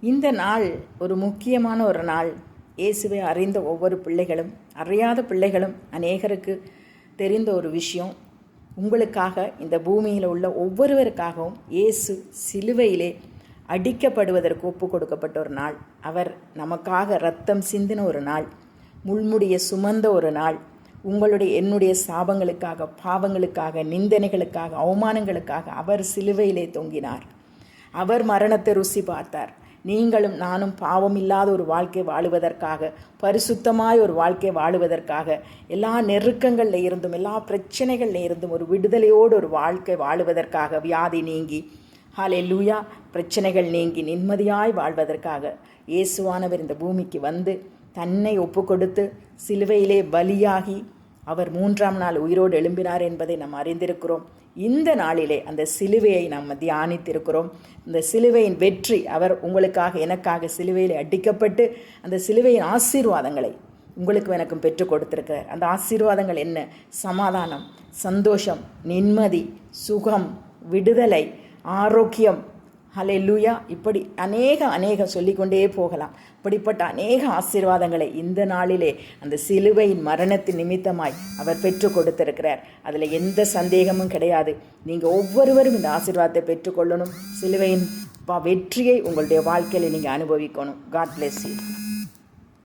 இந்த நாள் ஒரு முக்கியமான ஒரு நாள். இயேசுவை அறிந்த ஒவ்வொரு பிள்ளைகளும், அறியாத பிள்ளைகளும் அநேகருக்கு தெரிந்த ஒரு விஷயம். உங்களுக்காக இந்த பூமியில் உள்ள ஒவ்வொருவருக்காகவும் இயேசு சிலுவையிலே அடிக்கப்படுவதற்கு ஒப்பு கொடுக்கப்பட்ட ஒரு நாள். அவர் நமக்காக இரத்தம் சிந்தின ஒரு நாள், முள்முடியை சுமந்த ஒரு நாள். உங்களுடைய என்னுடைய சாபங்களுக்காக, பாவங்களுக்காக, நிந்தனைகளுக்காக, அவமானங்களுக்காக அவர் சிலுவையிலே தொங்கினார். அவர் மரணத்தை ருசி பார்த்தார். நீங்களும் நானும் பாவம் இல்லாத ஒரு வாழ்க்கை வாழுவதற்காக, பரிசுத்தமாய் ஒரு வாழ்க்கை வாழுவதற்காக, எல்லா நெருக்கங்களில் இருந்தும் எல்லா பிரச்சனைகளில் இருந்தும் ஒரு விடுதலையோடு ஒரு வாழ்க்கை வாழுவதற்காக, வியாதி நீங்கி ஹல்லேலூயா பிரச்சனைகள் நீங்கி நிம்மதியாய் வாழ்வதற்காக இயேசுவானவர் இந்த பூமிக்கு வந்து தன்னை ஒப்பு கொடுத்து சிலுவையிலே பலியாகி அவர் 3ஆம் நாள் உயிரோடு எழும்பினார் என்பதை நாம் அறிந்திருக்கிறோம். இந்த நாளிலே அந்த சிலுவையை நாம் தியானித்திருக்கிறோம். இந்த சிலுவையின் வெற்றி, அவர் உங்களுக்காக எனக்காக சிலுவையில் அடிக்கப்பட்டு அந்த சிலுவையின் ஆசீர்வாதங்களை உங்களுக்கும் எனக்கும் பெற்றுக் கொடுத்திருக்கிறார். அந்த ஆசீர்வாதங்கள் என்ன? சமாதானம், சந்தோஷம், நிம்மதி, சுகம், விடுதலை, ஆரோக்கியம், ஹல்லேலூயா. இப்படி அநேக சொல்லிக்கொண்டே போகலாம். இப்படிப்பட்ட அநேக ஆசீர்வாதங்களை இந்த நாளிலே அந்த சிலுவையின் மரணத்தின் நிமித்தமாய் அவர் பெற்றுக் கொடுத்திருக்கிறார். அதில் எந்த சந்தேகமும் கிடையாது. நீங்கள் ஒவ்வொருவரும் இந்த ஆசீர்வாதத்தை பெற்றுக்கொள்ளணும். சிலுவையின் வெற்றியை உங்களுடைய வாழ்க்கையில் நீங்கள் அனுபவிக்கணும். God bless you.